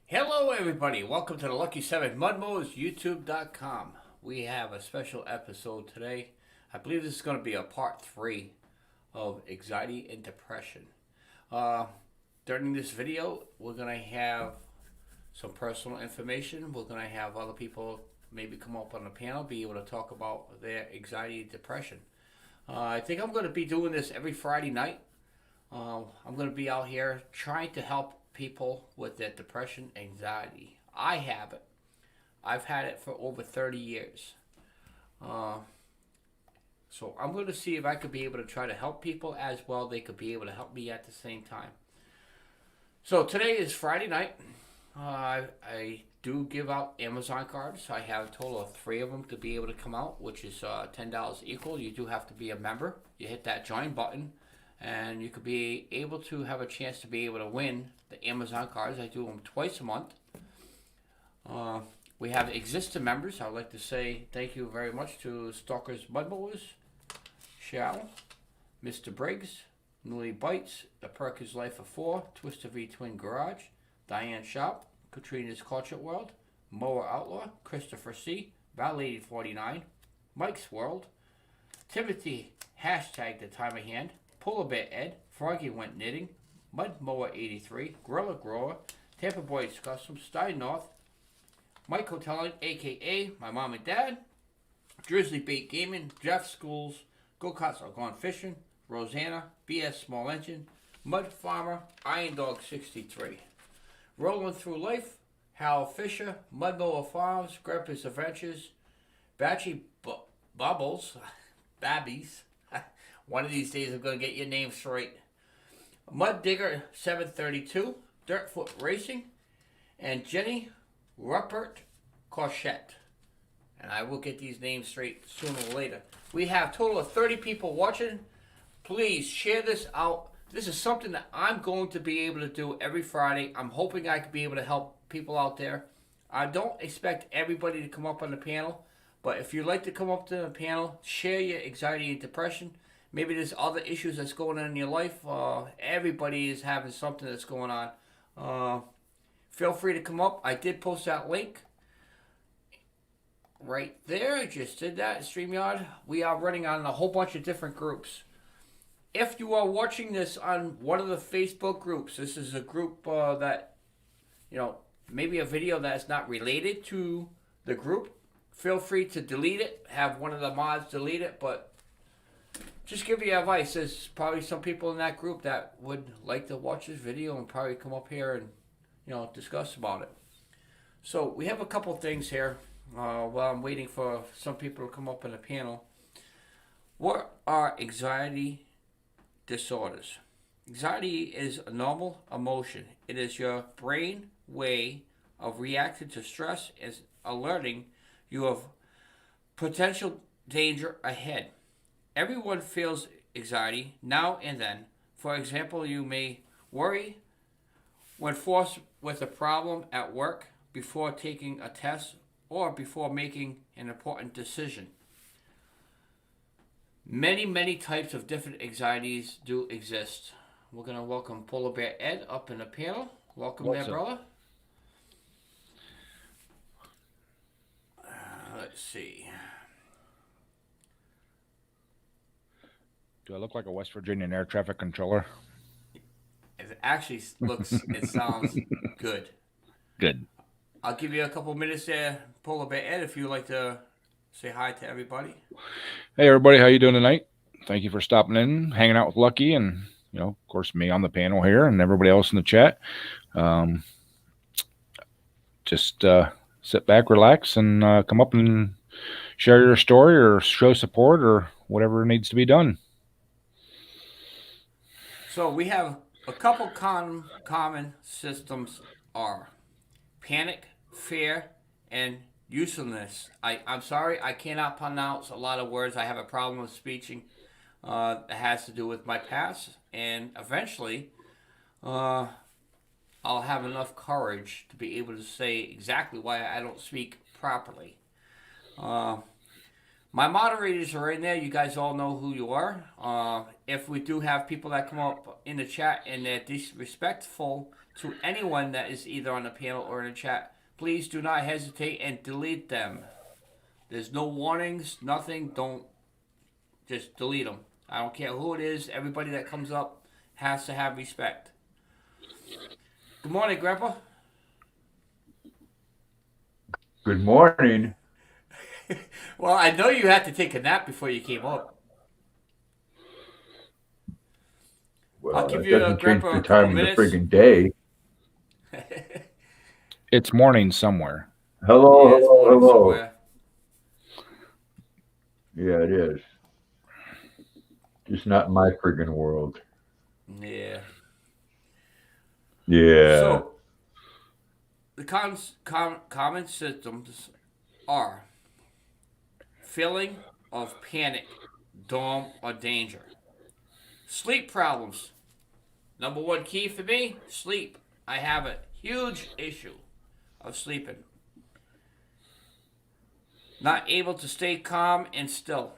Hello, everybody. Welcome to the Lucky 7 Mud Mowers YouTube.com. We have a special episode today. I believe this is going to be a part 3 of anxiety and depression. Uh, During this video, we're going to have some personal information. We're going to have other people maybe come up on the panel, be able to talk about their anxiety and depression. I think I'm going to be doing this every Friday night. I'm going to be out here trying to help people with their depression, anxiety. I have it. I've had it for over 30 years. Uh, so I'm going to see if I could be able to try to help people as well. They could be able to help me at the same time. So today is Friday night. I do give out Amazon cards. I have a total of 3 of them to be able to come out, which is $10 equal. You do have to be a member. You hit that join button and you could be able to have a chance to be able to win the Amazon cards. I do them twice a month. We have existing members. I'd like to say thank you very much to Stalkers Mud Mowers, Shal, Mr. Briggs, Newly Bites, The Perkins Life of 4, Twister V Twin Garage, Diane Shop, Katrina's Culture World, Mower Outlaw, Christopher C, Val Lady 49, Mike's World, Timothy, hashtag The Time of Hand, Polar Bear Ed, Froggy Went Knitting, Mud Mower 83, Gorilla Grower, Tampa Boys Custom, Stein North, Mike Hotelling, aka my mom and dad, Drizzly Bait Gaming, Jeff Schools, Go Karts Are Gone Fishing, Rosanna, BS Small Engine, Mud Farmer, Iron Dog 63, Rolling Through Life, Hal Fisher, Mud Mower Farms, Grandpa's Adventures, Batchy Bubbles, Babbies. One of these days I'm going to get your name straight. Mud Digger 732, Dirtfoot Racing, and Jenny Rupert Cochette. And I will get these names straight sooner or later. We have a total of 30 people watching. Please share this out. This is something that I'm going to be able to do every Friday. I'm hoping I could be able to help people out there. I don't expect everybody to come up on the panel, but if you'd like to come up to the panel, share your anxiety and depression. Maybe there's other issues that's going on in your life. Everybody is having something that's going on. Feel free to come up. I did post that link right there. I just did that. StreamYard. We are running on a whole bunch of different groups. If you are watching this on one of the Facebook groups, this is a group that, maybe a video that's not related to the group, feel free to delete it. Have one of the mods delete it, but just give you advice. There's probably some people in that group that would like to watch this video and probably come up here and, discuss about it. So we have a couple things here while I'm waiting for some people to come up on the panel. What are anxiety disorders? Anxiety is a normal emotion. It is your brain way of reacting to stress and alerting you of potential danger ahead. Everyone feels anxiety now and then. For example, you may worry when forced with a problem at work, before taking a test, or before making an important decision. Many, many types of different anxieties do exist. We're going to welcome Polar Bear Ed up in the panel. Welcome there, brother. Let's see. Do I look like a West Virginia air traffic controller? It actually it sounds good. Good. I'll give you a couple minutes there, Polar Bear Ed, if you'd like to say hi to everybody. Hey, everybody. How you doing tonight? Thank you for stopping in, hanging out with Lucky, and, of course, me on the panel here and everybody else in the chat. Just sit back, relax, and come up and share your story or show support or whatever needs to be done. So we have a couple common systems are panic, fear, and uselessness. I'm sorry, I cannot pronounce a lot of words. I have a problem with speaking that has to do with my past, and eventually I'll have enough courage to be able to say exactly why I don't speak properly. My moderators are in there. You guys all know who you are. If we do have people that come up in the chat and they're disrespectful to anyone that is either on the panel or in the chat, please do not hesitate and delete them. There's no warnings, nothing. Don't just delete them. I don't care who it is. Everybody that comes up has to have respect. Good morning, Grandpa. Good morning. Well, I know you had to take a nap before you came up. I'll Well, give it you, doesn't change Grandpa, the a couple time of the minutes. friggin' day. It's morning somewhere. Hello, Yeah, it's hello, morning hello. somewhere. Yeah, it is. Just not in my friggin' world. Yeah. Yeah. So, the common symptoms are feeling of panic, dawn, or danger. Sleep problems. Number one key for me, sleep. I have a huge issue of sleeping. Not able to stay calm and still.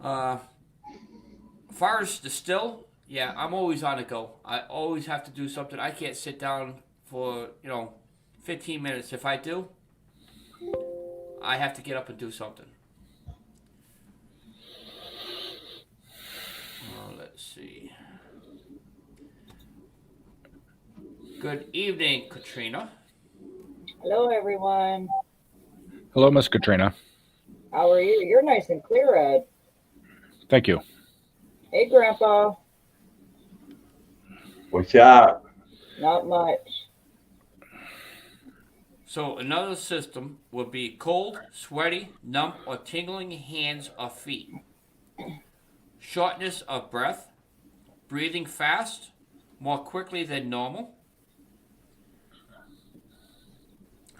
Far as the still, yeah, I'm always on the go. I always have to do something. I can't sit down for, 15 minutes. If I do, I have to get up and do something. Let's see. Good evening, Katrina. Hello, everyone. Hello, Miss Katrina. How are you? You're nice and clear, Ed. Thank you. Hey, Grandpa. What's up? Not much. So another system would be cold, sweaty, numb, or tingling hands or feet. Shortness of breath, breathing fast, more quickly than normal.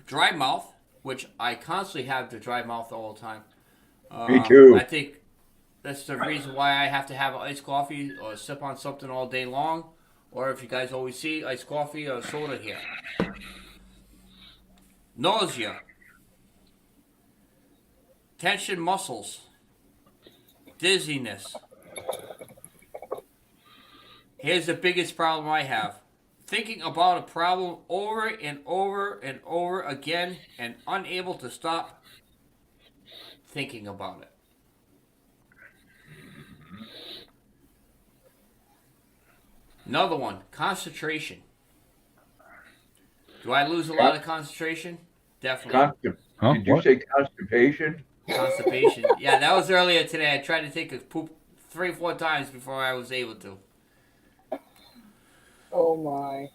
Dry mouth, which I constantly have the dry mouth all the time. Me too. I think that's the reason why I have to have iced coffee or sip on something all day long. Or if you guys always see iced coffee or soda here. Nausea. Tension muscles. Dizziness. Here's the biggest problem I have. Thinking about a problem over and over and over again and unable to stop thinking about it. Another one, concentration. Do I lose a lot of concentration? Definitely. Huh? Did you What? say constipation? Constipation. Yeah, that was earlier today. I tried to take a poop 3 or 4 times before I was able to. Oh, my.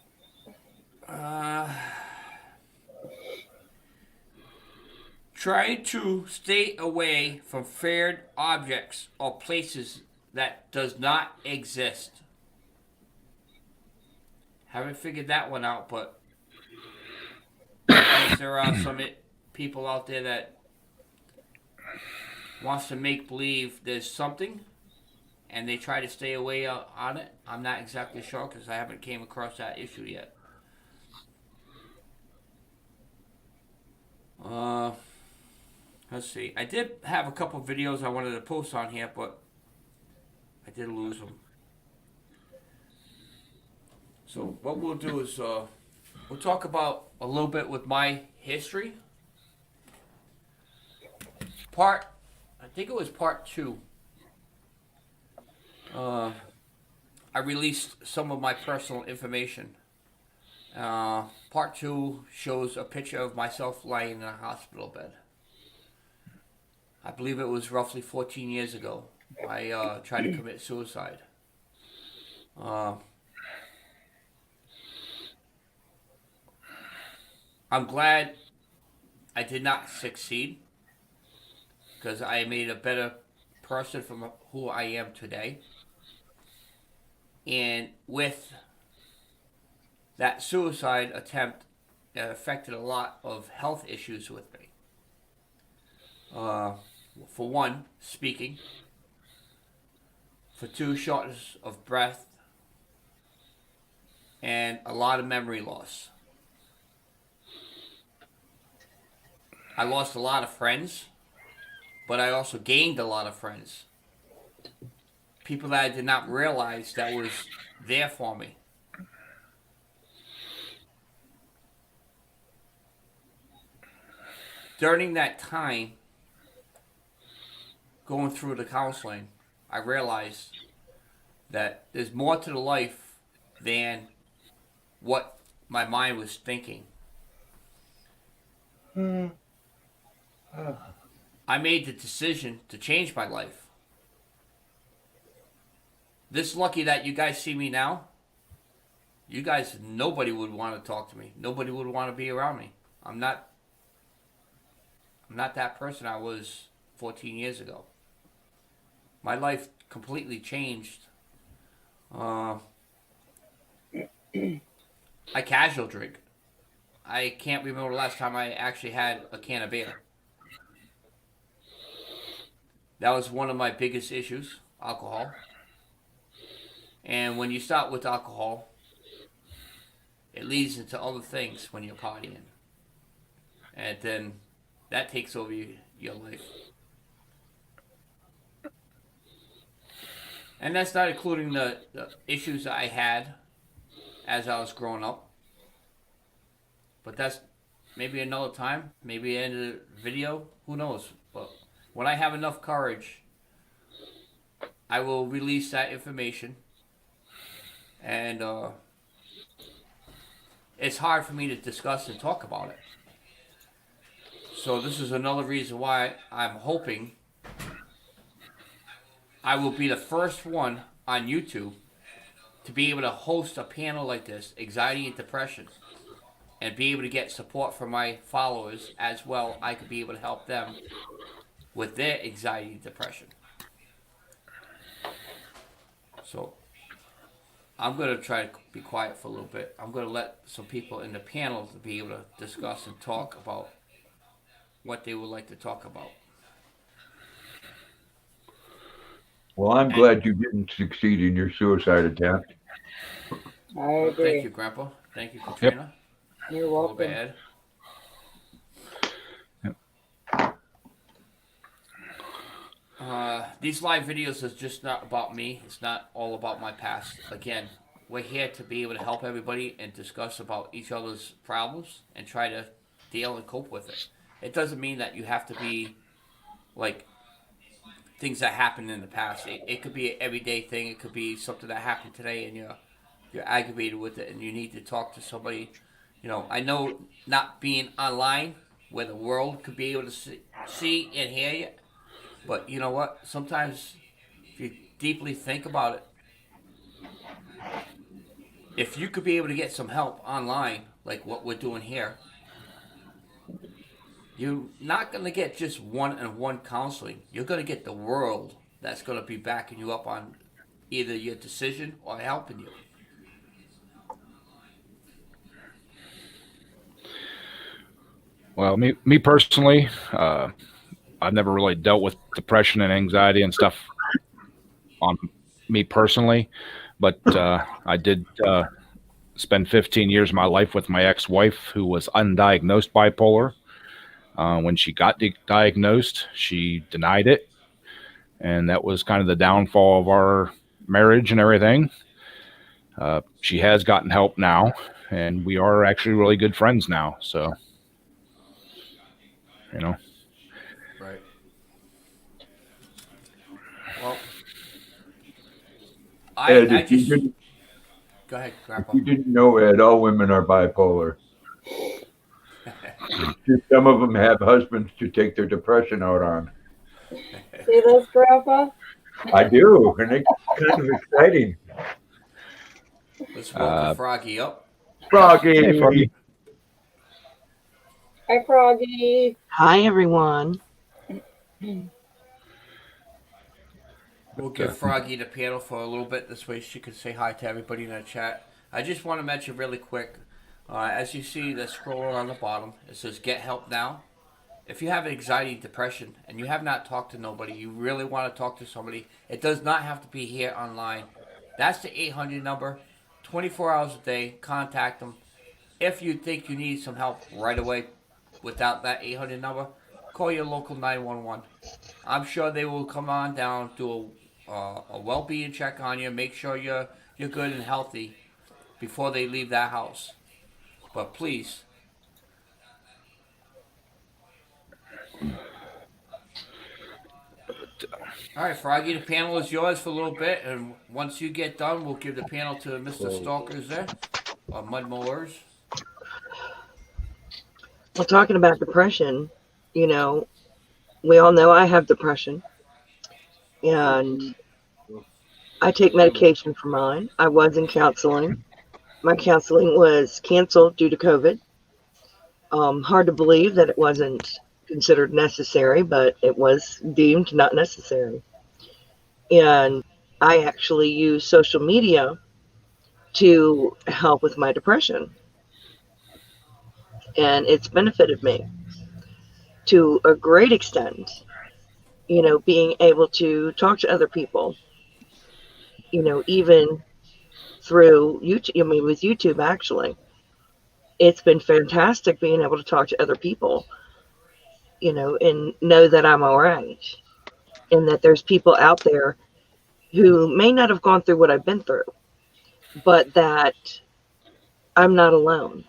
Try to stay away from feared objects or places that does not exist. Haven't figured that one out, but I guess there are some people out there that wants to make believe there's something, and they try to stay away on it. I'm not exactly sure because I haven't came across that issue yet. Let's see. I did have a couple videos I wanted to post on here, but I did lose them. So what we'll do is we'll talk about a little bit with my history. I think it was part 2. I released some of my personal information. Part 2 shows a picture of myself lying in a hospital bed. I believe it was roughly 14 years ago. I tried to commit suicide. I'm glad I did not succeed because I made a better person from who I am today. And with that suicide attempt, it affected a lot of health issues with me. For one, speaking. For 2, shortness of breath. And a lot of memory loss. I lost a lot of friends but I also gained a lot of friends. People that I did not realize that was there for me. During that time, going through the counseling, I realized that there's more to the life than what my mind was thinking. I made the decision to change my life. This lucky that you guys see me now, you guys, nobody would want to talk to me. Nobody would want to be around me. I'm not that person I was 14 years ago. My life completely changed. I casual drink. I can't remember the last time I actually had a can of beer. That was one of my biggest issues, alcohol. And when you start with alcohol, it leads into other things when you're partying. And then that takes over your life. And that's not including the issues that I had as I was growing up. But that's maybe another time, maybe end of the video, who knows. But when I have enough courage, I will release that information. And it's hard for me to discuss and talk about it. So this is another reason why I'm hoping I will be the first one on YouTube to be able to host a panel like this, anxiety and depression, and be able to get support from my followers as well. I could be able to help them with their anxiety and depression. So I'm going to try to be quiet for a little bit. I'm going to let some people in the panel to be able to discuss and talk about what they would like to talk about. Well, I'm glad you didn't succeed in your suicide attempt. I agree. Thank you, Grandpa. Thank you, Katrina. You're Hello, welcome. Ed. These live videos is just not about me. It's not all about my past. Again, we're here to be able to help everybody and discuss about each other's problems and try to deal and cope with it. It doesn't mean that you have to be like things that happened in the past. It could be an everyday thing. It could be something that happened today and you're aggravated with it and you need to talk to somebody. You know, I know not being online where the world could be able to see and hear you, but you know what? Sometimes if you deeply think about it, if you could be able to get some help online, like what we're doing here, you're not going to get just one-on-one counseling. You're going to get the world that's going to be backing you up on either your decision or helping you. Well, me personally, I've never really dealt with depression and anxiety and stuff on me personally, but I did spend 15 years of my life with my ex-wife who was undiagnosed bipolar. When she got diagnosed, she denied it, and that was kind of the downfall of our marriage and everything. She has gotten help now, and we are actually really good friends now. So, you know. Right. Well, Ed, I if you just didn't, go ahead, if Grandpa. you didn't know, Ed, all women are bipolar. Just some of them have husbands to take their depression out on. See this, Grandpa? I do, and it's kind of exciting. Let's welcome Froggy up. Froggy! Hey, Froggy. Hi, Froggy. Hi, everyone. We'll give Froggy the panel for a little bit. This way she can say hi to everybody in the chat. I just want to mention really quick, as you see the scroller on the bottom, it says get help now. If you have anxiety, depression, and you have not talked to nobody, you really want to talk to somebody, it does not have to be here online. That's the 800 number. 24 hours a day, contact them. If you think you need some help right away without that 800 number, call your local 911. I'm sure they will come on down, do a well-being check on you, make sure you're good and healthy before they leave that house. But please, all right, Froggy, the panel is yours for a little bit, and once you get done, we'll give the panel to Mr. Stalkers there, or Mud Mowers. Well, talking about depression, you know, we all know I have depression, and I take medication for mine. I was in counseling. My counseling was canceled due to COVID. Hard to believe that it wasn't considered necessary, but it was deemed not necessary. And I actually use social media to help with my depression, and it's benefited me to a great extent. Being able to talk to other people, even through YouTube. I mean, with YouTube, actually, it's been fantastic being able to talk to other people, and know that I'm all right, and that there's people out there who may not have gone through what I've been through, but that I'm not alone.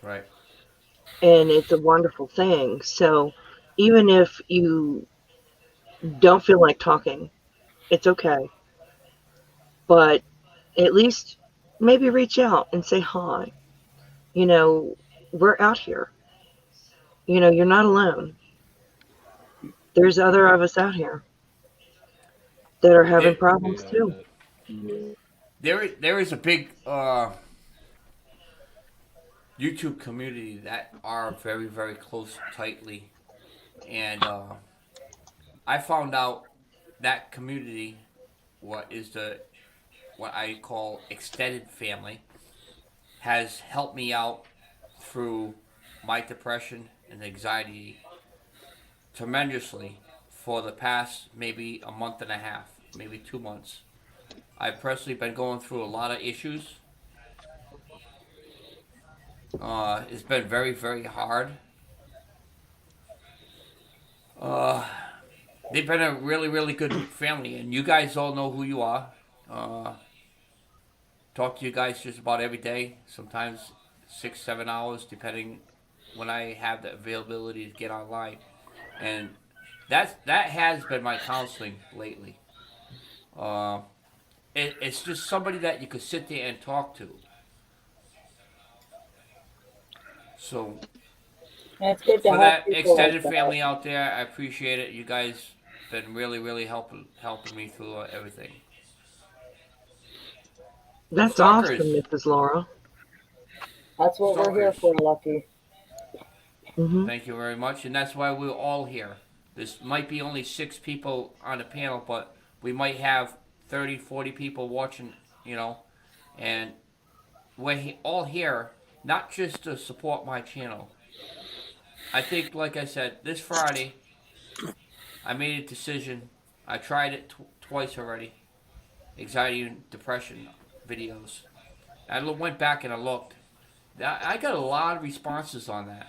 Right. And it's a wonderful thing. So even if you don't feel like talking, it's okay. But at least maybe reach out and say hi. You know, we're out here. You're not alone. There's other of us out here that are having There, problems too. there is a big YouTube community that are very, very close tightly, and I found out that community, what I call extended family, has helped me out through my depression and anxiety tremendously for the past maybe a month and a half, maybe 2 months. I've personally been going through a lot of issues. It's been very, very hard. Uh, they've been a really, really good family, and you guys all know who you are. Uh, talk to you guys just about every day, sometimes 6, 7 hours, depending when I have the availability to get online. And that has been my counseling lately. Uh, it's just somebody that you could sit there and talk to. So And it's good to for have that people like extended that. family out there, I appreciate it. You guys been really, really helping me through everything. That's Stalkers, awesome, Mrs. Laura. That's what we're here stalkers. for, Lucky. Thank you very much, and that's why we're all here. This might be only 6 people on the panel, but we might have 30, 40 people watching. You know, and we're all here not just to support my channel. I think, like I said, this Friday I made a decision. I tried it twice already. Anxiety and depression videos. I went back and I looked. I got a lot of responses on that.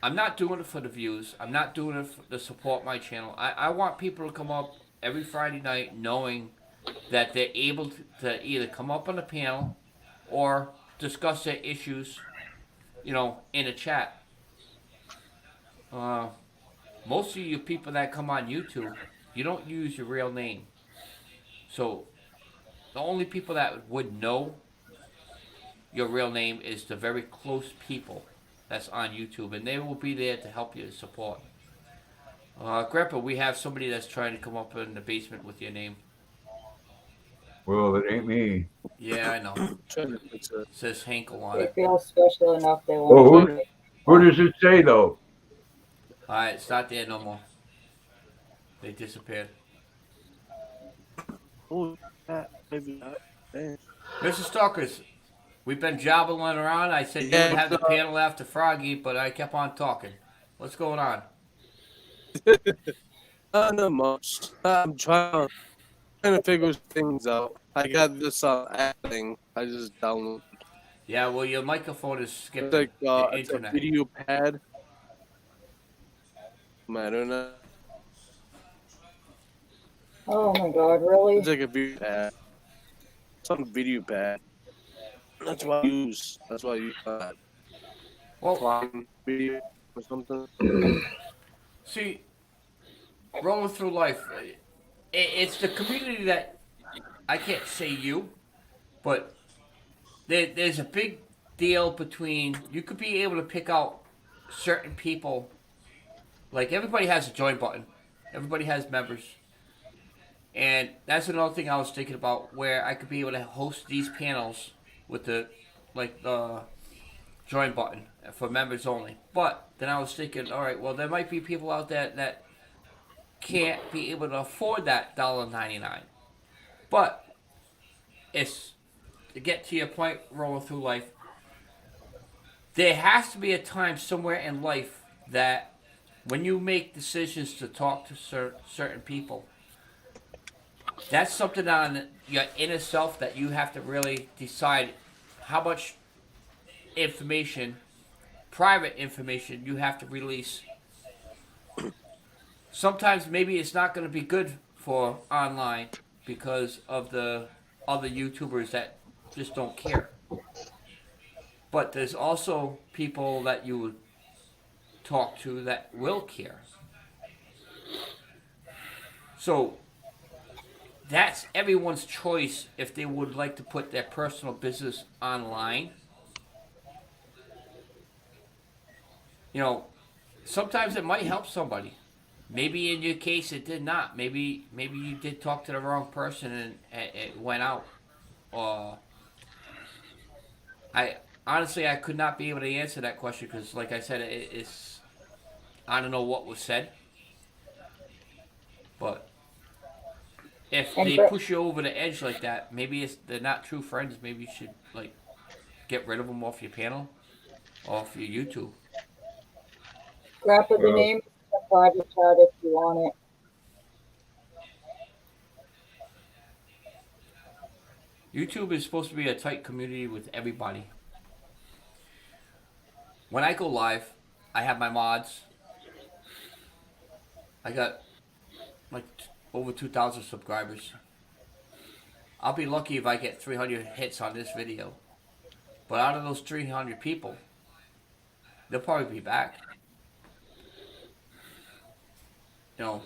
I'm not doing it for the views. I'm not doing it to support my channel. I want people to come up every Friday night knowing that they're able to either come up on the panel or discuss their issues, in a chat. Uh, Most of you people that come on YouTube, you don't use your real name. So the only people that would know your real name is the very close people that's on YouTube, and they will be there to help you support. Grandpa, we have somebody that's trying to come up in the basement with your name. Well, it ain't me. Yeah, I know. It says Hankel on They it. feel special enough they Oh, want to. who does it say though? Alright, it's not there no more. They disappeared. Oh, maybe not. Dang. Mr. Stalkers, we've been jabbling around. I said you would have the panel after Froggy, but I kept on talking. What's going on? Not much. I'm trying to figure things out. I got this app thing. I just downloaded. Yeah, well, your microphone is It's skipping like the it's a internet. video pad. matter now. Oh my God, really? It's like a video pad. Some video pad. That's what I use. That's what I use. Well, Flying video or something. see, rolling through life, it's the community that I can't say you, but there's a big deal between you could be able to pick out certain people. Like everybody has a join button, everybody has members, and that's another thing I was thinking about where I could be able to host these panels with the like the join button for members only. But then I was thinking, all right, well there might be people out there that can't be able to afford that $1.99. But it's to get to your point, rolling through life. There has to be a time somewhere in life that when you make decisions to talk to certain people, that's something on your inner self that you have to really decide how much information, private information, you have to release. Sometimes maybe it's not going to be good for online because of the other YouTubers that just don't care. But there's also people that you would talk to that will care. So that's everyone's choice if they would like to put their personal business online. You know, sometimes it might help somebody. Maybe in your case it did not. Maybe you did talk to the wrong person and it went out. Or I honestly I could not be able to answer that question because, like I said, it's I don't know what was said. But if And they for, push you over the edge like that, maybe they're not true friends. Maybe you should like get rid of them off your panel, off your YouTube. scrap of the Well, name, a private chat if you want it. YouTube is supposed to be a tight community with everybody. When I go live, I have my mods. I got like over 2,000 subscribers. I'll be lucky if I get 300 hits on this video. But out of those 300 people, they'll probably be back. You know,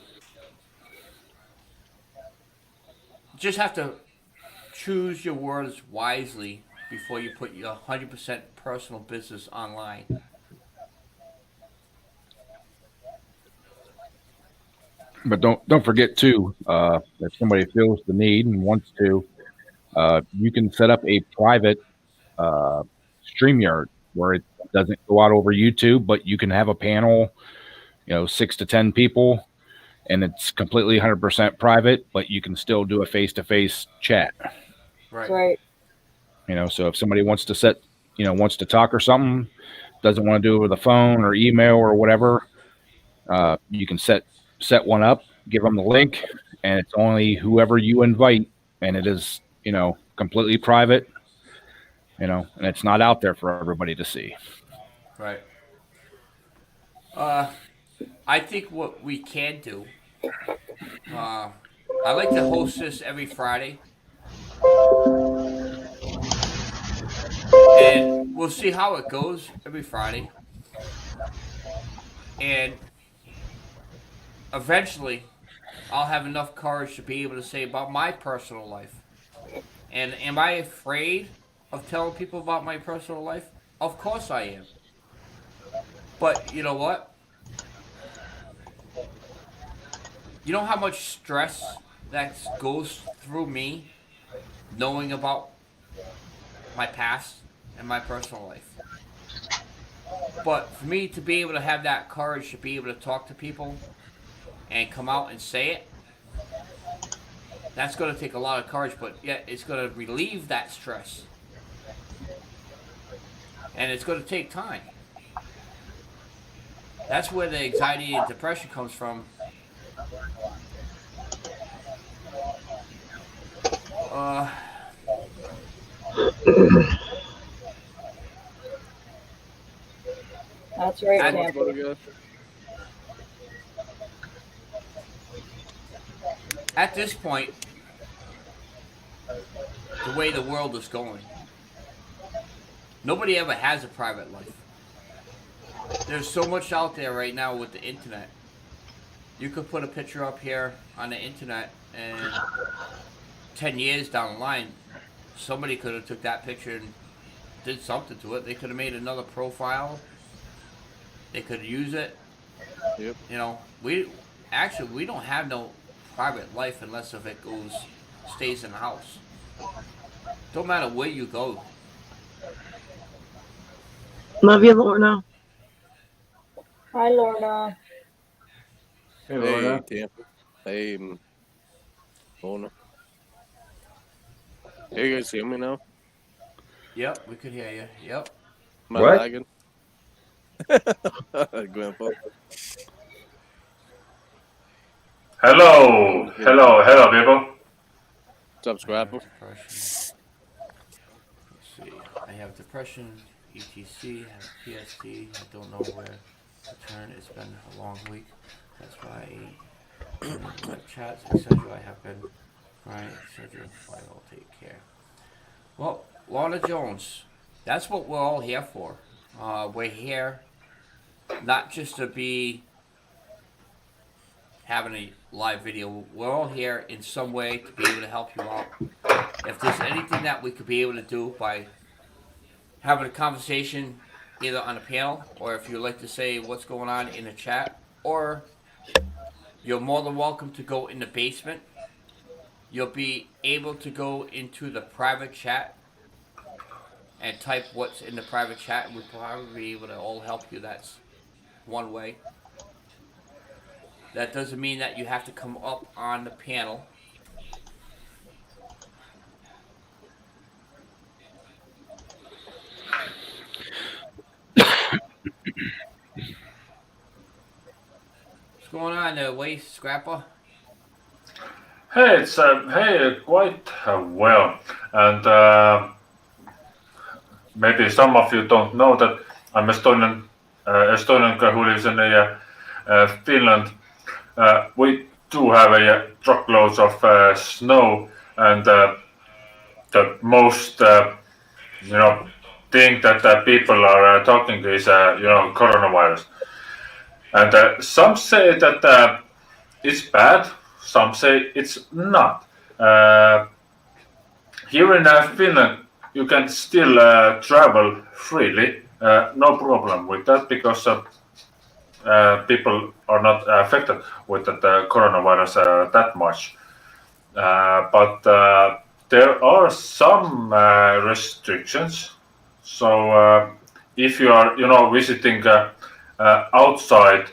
just have to choose your words wisely before you put your 100% personal business online. But don't forget too, if somebody feels the need and wants to, you can set up a private uh, StreamYard where it doesn't go out over YouTube, but you can have a panel, 6 to 10 people, and it's completely 100% private, but you can still do a face-to-face chat. That's Right. right. So if somebody wants to wants to talk or something, doesn't want to do it over the phone or email or whatever, you can set one up, give them the link, and it's only whoever you invite, and it is, completely private, and it's not out there for everybody to see. Right. I think what we can do, I like to host this every Friday. And we'll see how it goes every Friday. And eventually, I'll have enough courage to be able to say about my personal life. And am I afraid of telling people about my personal life? Of course I am. But you know what? You know how much stress that goes through me knowing about my past and my personal life. But for me to be able to have that courage to be able to talk to people and come out and say it, that's going to take a lot of courage, but yet it's going to relieve that stress. And it's going to take time. That's where the anxiety and depression comes from. That's right, And- Tampa. at this point, the way the world is going, nobody ever has a private life. There's so much out there right now with the internet. You could put a picture up here on the internet, and 10 years down the line, somebody could have took that picture and did something to it. They could have made another profile. They could use it. Yep. You know, we don't have no private life unless if it stays in the house. Don't matter where you go. Love you, Lorna. Hi, Lorna. Hey, Hey, Lorna. Tampa. Hey, Lorna. Hey, you guys hear me now? Yep, we could hear you. Yep. Am I What? lagging? Grandpa. Hello, hello, people. What's up, Scrapper? Depression. Let's see. I have depression, ETC, I have PST. I don't know where to turn. It's been a long week. That's why web chats, etc. I have been crying, etc. I will take care. Well, Lorna Jones, that's what we're all here for. We're here not just to be having a live video. We're all here in some way to be able to help you out. If there's anything that we could be able to do by having a conversation either on a panel, or if you'd like to say what's going on in the chat, or you're more than welcome to go in the basement. You'll be able to go into the private chat and type what's in the private chat, and we'll probably be able to all help you. That's one way. That doesn't mean that you have to come up on the panel. What's going on there, Waste Scrapper? Hey, it's quite well, and maybe some of you don't know that I'm Estonian guy who lives in Finland. We do have a truckloads of snow, and the most thing that people are talking is coronavirus, and some say that it's bad. Some say it's not. Here in Finland, you can still travel freely, no problem with that, because people are not affected with the coronavirus that much. But there are some restrictions. So if you are, visiting outside,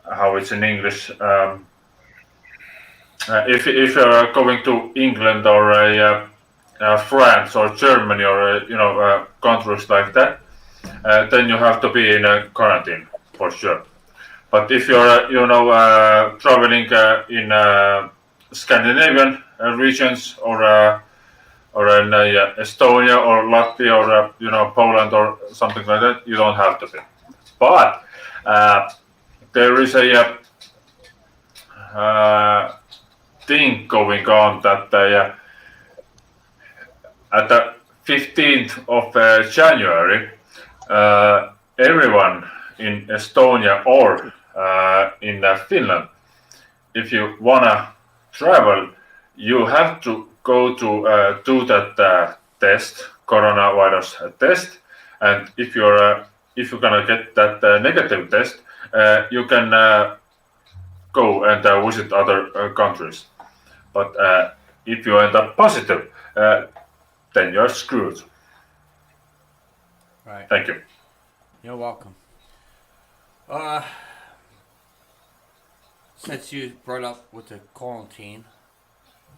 how it's in English. If you're going to England or France or Germany or countries like that, then you have to be in a quarantine for sure. But if you're traveling in Scandinavian regions or in Estonia or Latvia or Poland or something like that, you don't have to be. But there is a thing going on that at the 15th of January, everyone in Estonia or in Finland, if you wanna travel, you have to go to do that coronavirus test, and if you're gonna get that negative test, you can go and visit other countries. But if you end up positive, then you're screwed. Right. Thank you. You're welcome. Since you brought up with the quarantine,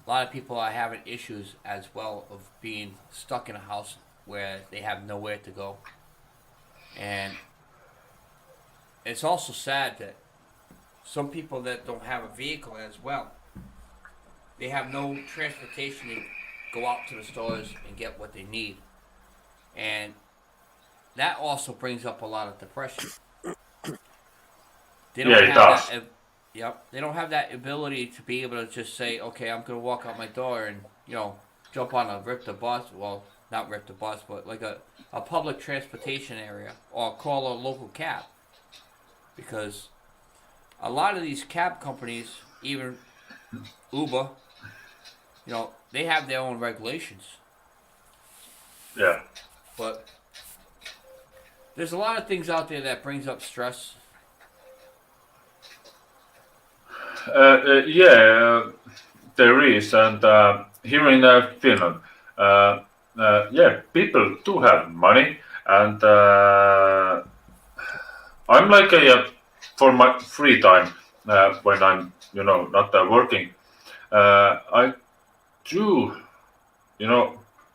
a lot of people are having issues as well of being stuck in a house where they have nowhere to go. And it's also sad that some people that don't have a vehicle as well, they have no transportation to go out to the stores and get what they need. And that also brings up a lot of depression. They don't Yeah, it have does. Yep. They don't have that ability to be able to just say, okay, I'm gonna walk out my door and jump on a rip the bus. Well, not rip the bus, but like a public transportation area or call a local cab because a lot of these cab companies, even Uber, they have their own regulations. Yeah. But there's a lot of things out there that brings up stress. Yeah, there is, and here in Finland, yeah, people do have money, and I'm like for my free time when I'm not working, I do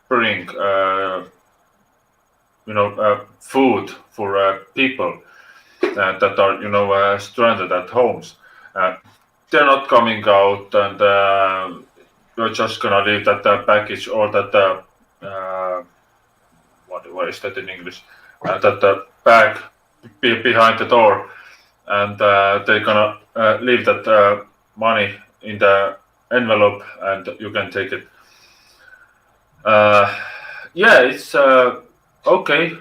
bring food for people that are stranded at homes. Uh, they're not coming out, and you're just gonna leave that package or that what is that in English? That bag behind the door, and they're gonna leave that money in the envelope, and you can take it. Yeah, it's okay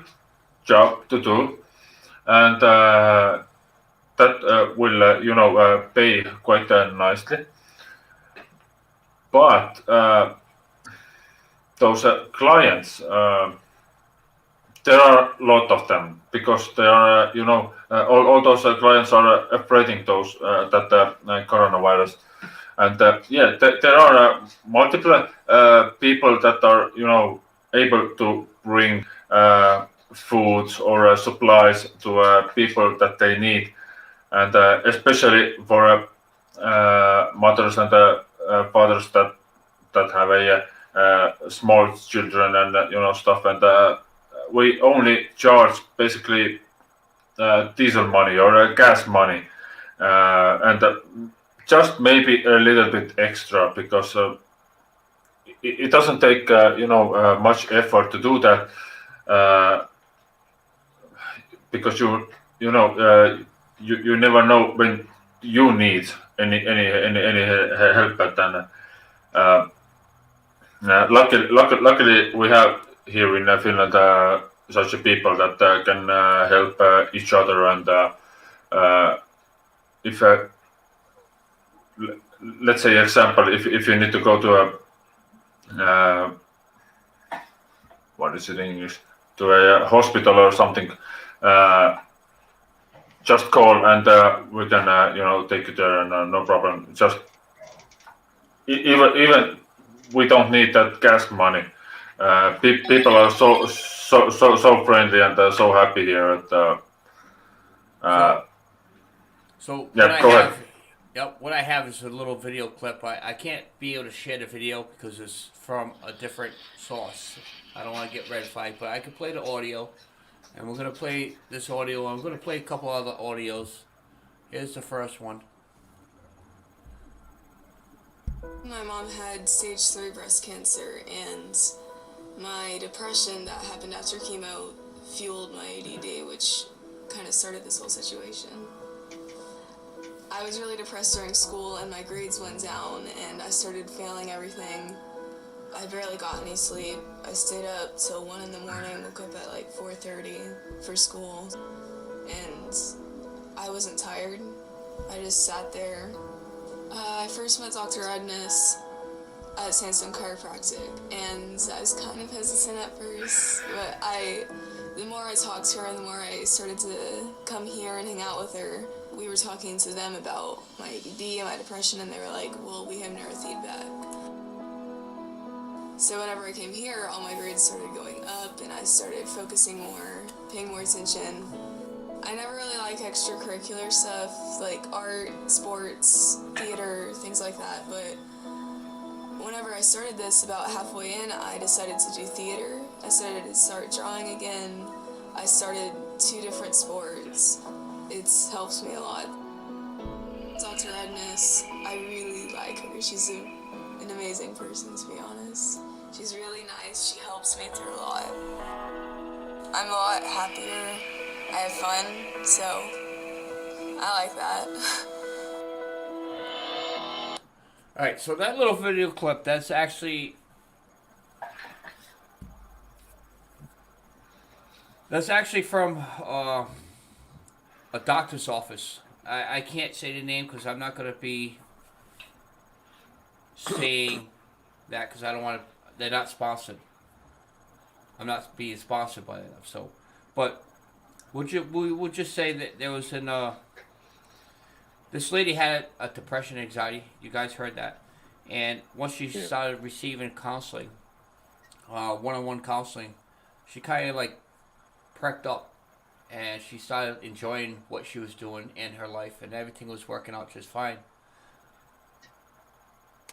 job to do, and that will pay quite nicely. But those clients, there are a lot of them because they are, all those clients are afraid those that coronavirus, and yeah, there are multiple people that are, able to bring foods or supplies to people that they need, and especially for mothers and fathers that have a small children and stuff, and we only charge basically diesel money or gas money, and just maybe a little bit extra because it doesn't take much effort to do that, because you never know when you need any help, but then luckily we have here in Finland such a people that can help each other, and if let's say example, if you need to go to a what is it in English, to a hospital or something, just call and we can take you there, and no problem. Just even we don't need that gas money. People are so friendly and so happy here at So yeah, what I go have, ahead. yep, what I have is a little video clip. I can't be able to share the video because it's from a different source. I don't want to get red flagged, but I can play the audio, and we're gonna play this audio. I'm gonna play a couple other audios. Here's the first one. My mom had stage 3 breast cancer, and my depression that happened after chemo fueled my ADD, which kind of started this whole situation. I was really depressed during school, and my grades went down, and I started failing everything. I barely got any sleep. I stayed up till 1 in the morning, woke up at like 4:30 for school, and I wasn't tired. I just sat there. I first met Dr. Agnes at Sandstone Chiropractic, and I was kind of hesitant at first, but the more I talked to her and the more I started to come here and hang out with her, we were talking to them about my ADD and my depression, and they were like, well, we have neurofeedback. So whenever I came here, all my grades started going up, and I started focusing more, paying more attention. I never really liked extracurricular stuff, like art, sports, theater, things like that, but whenever I started this, about halfway in, I decided to do theater. I started to start drawing again. I started 2 different sports. It's helped me a lot. Dr. Agnes, I really like her. She's an amazing person, to be honest. She's really nice. She helps me through a lot. I'm a lot happier. I have fun, so I like that. All right, so that little video clip, that's actually from a doctor's office. I can't say the name because I'm not going to be saying that because I don't want to. They're not sponsored. I'm not being sponsored by them. So, but we would just say that there was this lady had a depression, anxiety. You guys heard that, and once she started receiving counseling, one-on-one counseling, she kind of like perked up, and she started enjoying what she was doing in her life, and everything was working out just fine.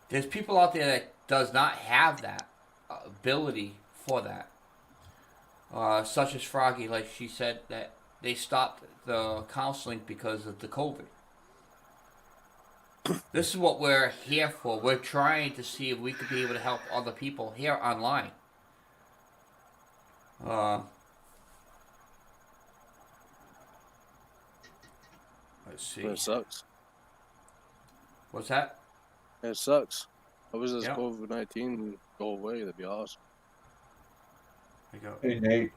There's people out there that does not have that ability for that, such as Froggy. Like she said that they stopped the counseling because of the COVID. This is what we're here for. We're trying to see if we could be able to help other people here online. Let's see. It sucks. What's that? It sucks. I wish this Yeah. COVID-19 would go away. That'd be awesome. There you go. Hey, Nate.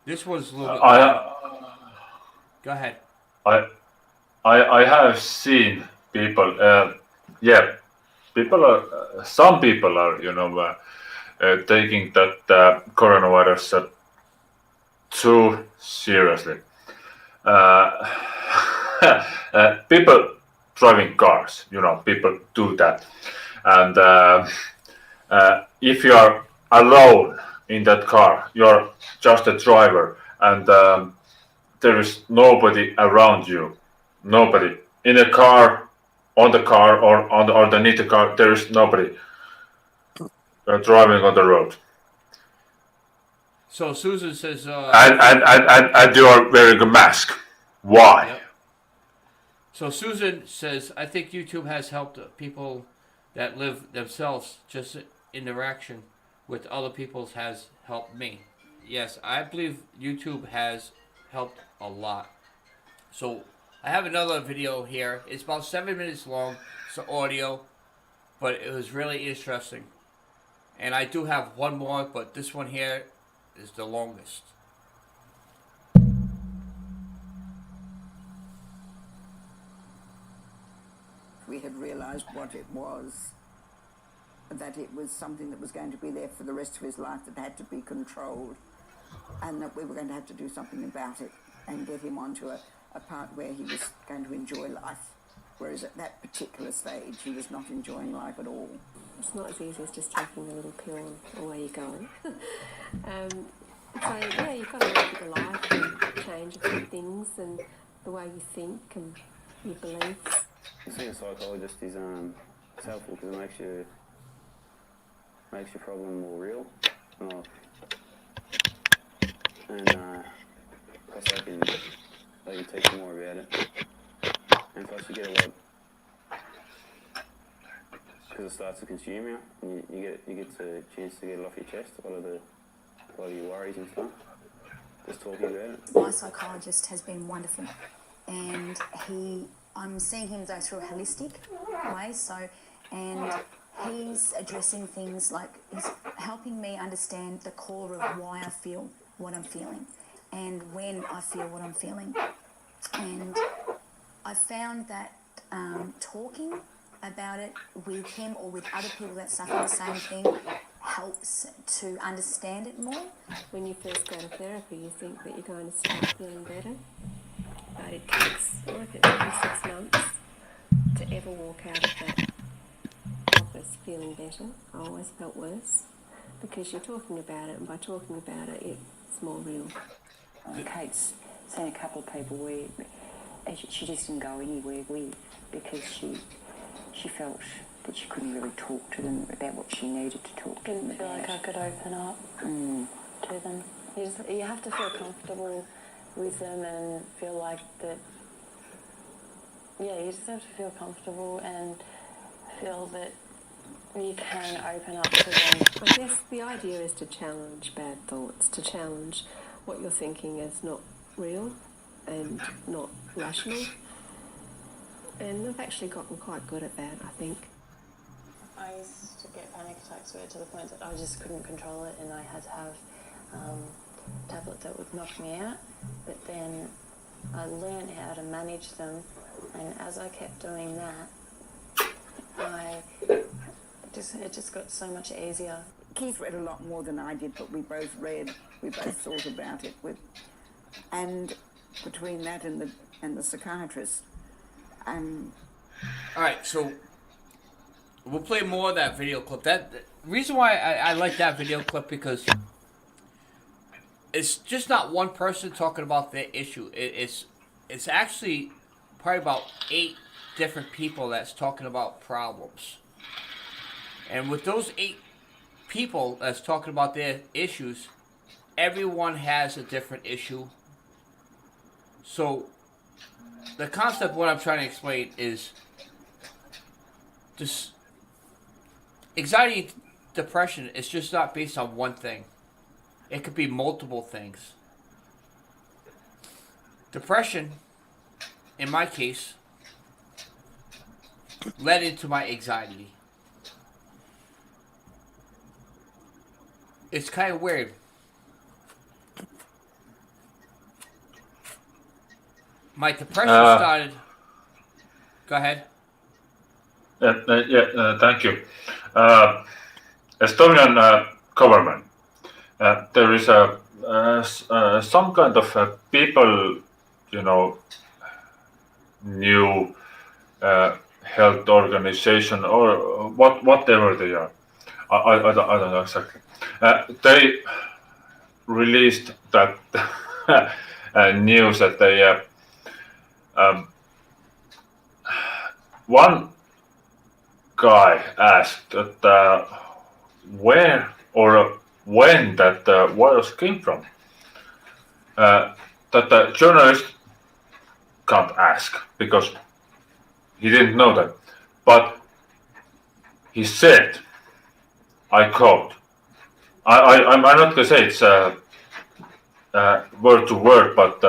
This was a little bit. Go ahead. I have seen people. People are. Some people are, taking that coronavirus too seriously. People driving cars, people do that, and if you are alone in that car, you're just a driver, and there is nobody around you, nobody in a car, on the car, or underneath the car. There is nobody driving on the road. So Susan says. And you are wearing a mask. Why? Yep. So Susan says, I think YouTube has helped people that live themselves. Just interaction with other people has helped me. Yes, I believe YouTube has helped a lot. So I have another video here. It's about 7 minutes long. It's audio, but it was really interesting. And I do have one more, but this one here is the longest. We had realised what it was, that it was something that was going to be there for the rest of his life, that had to be controlled, and that we were going to have to do something about it and get him onto a part where he was going to enjoy life. Whereas at that particular stage, he was not enjoying life at all. It's not as easy as just taking a little pill and away you go. So yeah, you've got to live your life and change a few things and the way you think and your beliefs. Seeing a psychologist is helpful because it makes your problem more real. Plus they can teach you more about it. And plus you get a lot, because it starts to consume you, and you get the chance to get it off your chest, a lot of your worries and stuff, just talking about it. My psychologist has been wonderful, and I'm seeing him go through a holistic way, and he's addressing things like, he's helping me understand the core of why I feel what I'm feeling, and when I feel what I'm feeling. And I found that talking about it with him or with other people that suffer the same thing helps to understand it more. When you first go to therapy, you think that you're going to start feeling better, but it takes, I reckon it takes 6 months to ever walk out of that office feeling better. I always felt worse because you're talking about it, and by talking about it, it's more real. Kate's seen a couple of people where she just didn't go anywhere with because she felt that she couldn't really talk to them about what she needed to talk to them about. Didn't feel like I could open up to them. You have to feel comfortable with them and feel like that. Yeah, you just have to feel comfortable and feel that you can open up to them. I guess the idea is to challenge bad thoughts, to challenge what you're thinking is not real, and not rational. And I've actually gotten quite good at that, I think. I used to get panic attacks where to the point that I just couldn't control it, and I had to have tablets that would knock me out. But then I learned how to manage them, and as I kept doing that, it just got so much easier. Keith read a lot more than I did, but we both read, we both thought about it. And between that and the psychiatrist, All right, so we'll play more of that video clip. The reason why I like that video clip because it's just not one person talking about their issue. It's actually probably about 8 different people that's talking about problems. And with those 8 people that's talking about their issues, everyone has a different issue. So the concept of what I'm trying to explain is this anxiety, depression is just not based on one thing. It could be multiple things. Depression, in my case, led into my anxiety. It's kind of weird. My depression started. Go ahead. Thank you. Estonian government. There is some kind of people, new health organization or whatever they are. I don't know exactly. They released that news that they one guy asked that where or when that virus came from. That the journalist can't ask because he didn't know that. But he said, I quote, I'm not going to say it's word to word, but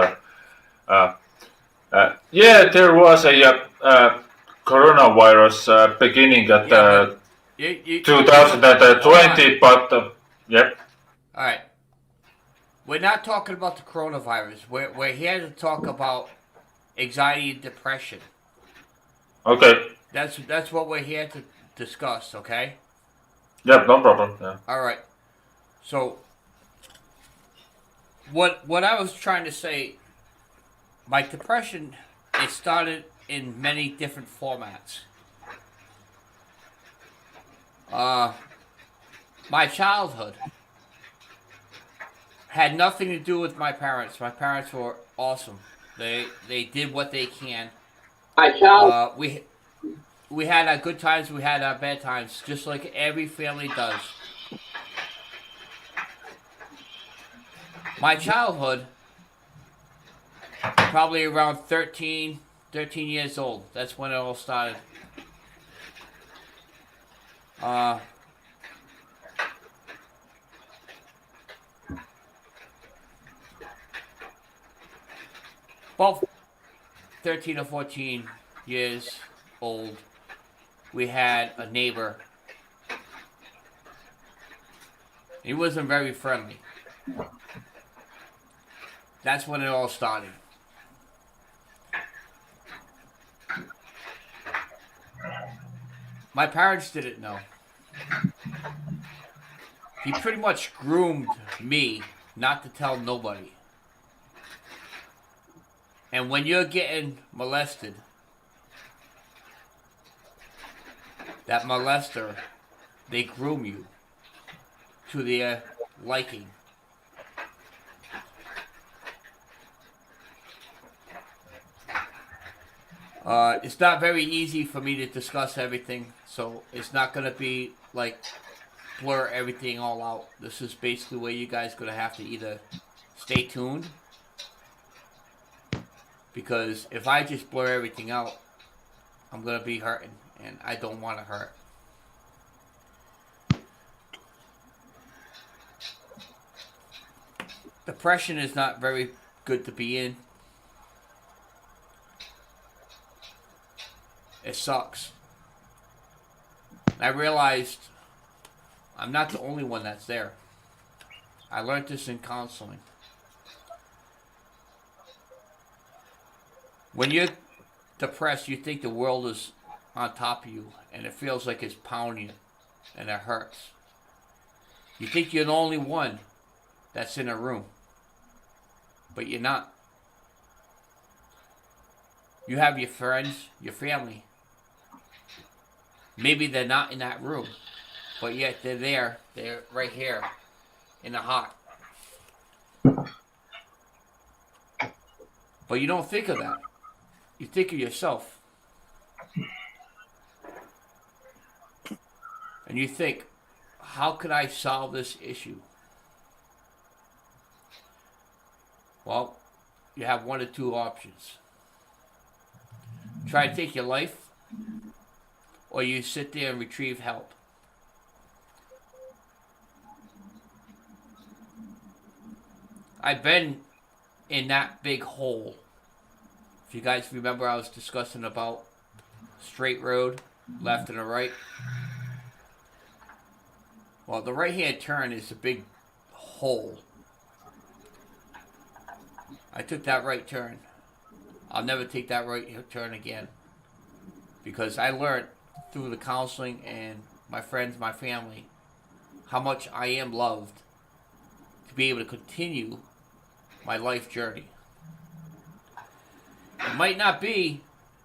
yeah, there was a coronavirus beginning at 2020, but yep. All right. We're not talking about the coronavirus. We're here to talk about anxiety and depression. Okay. That's what we're here to discuss, okay? Yep, no problem. Yeah. All right. So what I was trying to say, my depression, it started in many different formats. My childhood had nothing to do with my parents. My parents were awesome. They did what they can. We had our good times, we had our bad times, just like every family does. My childhood, probably around 13 years old. That's when it all started. About 13 or 14 years old, we had a neighbor. He wasn't very friendly. That's when it all started. My parents didn't know. He pretty much groomed me not to tell nobody. And when you're getting molested, that molester, they groom you to their liking. It's not very easy for me to discuss everything, so it's not going to be like blur everything all out. This is basically where you guys going to have to either stay tuned, because if I just blur everything out, I'm going to be hurting, and I don't want to hurt. Depression is not very good to be in. It sucks. And I realized I'm not the only one that's there. I learned this in counseling. When you're depressed, you think the world is on top of you, and it feels like it's pounding you, and it hurts. You think you're the only one that's in a room, but you're not. You have your friends, your family. Maybe they're not in that room, but yet they're there. They're right here in the heart. But you don't think of that. You think of yourself. And you think, how could I solve this issue? Well, you have one or two options. Try to take your life, or you sit there and retrieve help. I've been in that big hole. If you guys remember, I was discussing about straight road, left and a right. Well, the right-hand turn is a big hole. I took that right turn. I'll never take that right turn again. Because I learned through the counseling and my friends, my family, how much I am loved to be able to continue my life journey. It might not be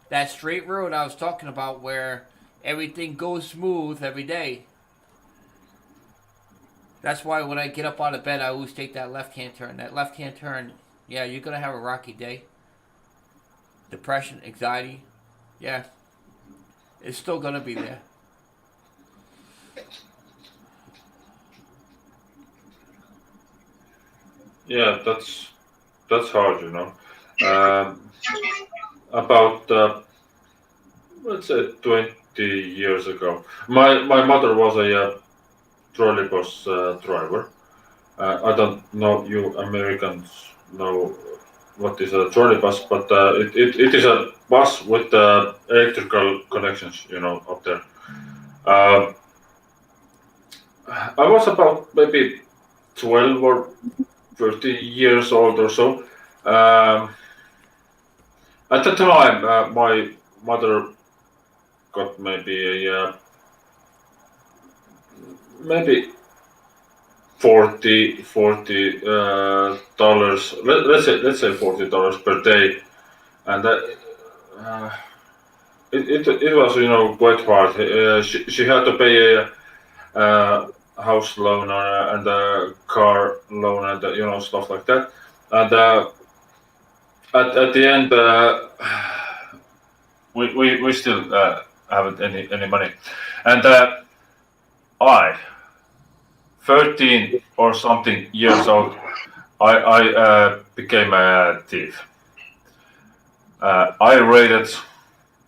that straight road I was talking about where everything goes smooth every day. That's why when I get up out of bed, I always take that left-hand turn. That left-hand turn, yeah, you're going to have a rocky day. Depression, anxiety, yeah, it's still going to be there. Yeah, that's hard, you know. About let's say 20 years ago, my mother was a trolley bus driver. I don't know you Americans know what is a trolley bus, but it is a bus with electrical connections, you know, up there. Uh, I was about maybe 12 or 30 years old or so. At the time, my mother got maybe maybe 40 dollars. Let's say $40 per day, and it was, you know, quite hard. She had to pay a house loan and a car loan and you know, stuff like that. And at the end, we still haven't any money. And I, 13 or something years old, I became a thief. I raided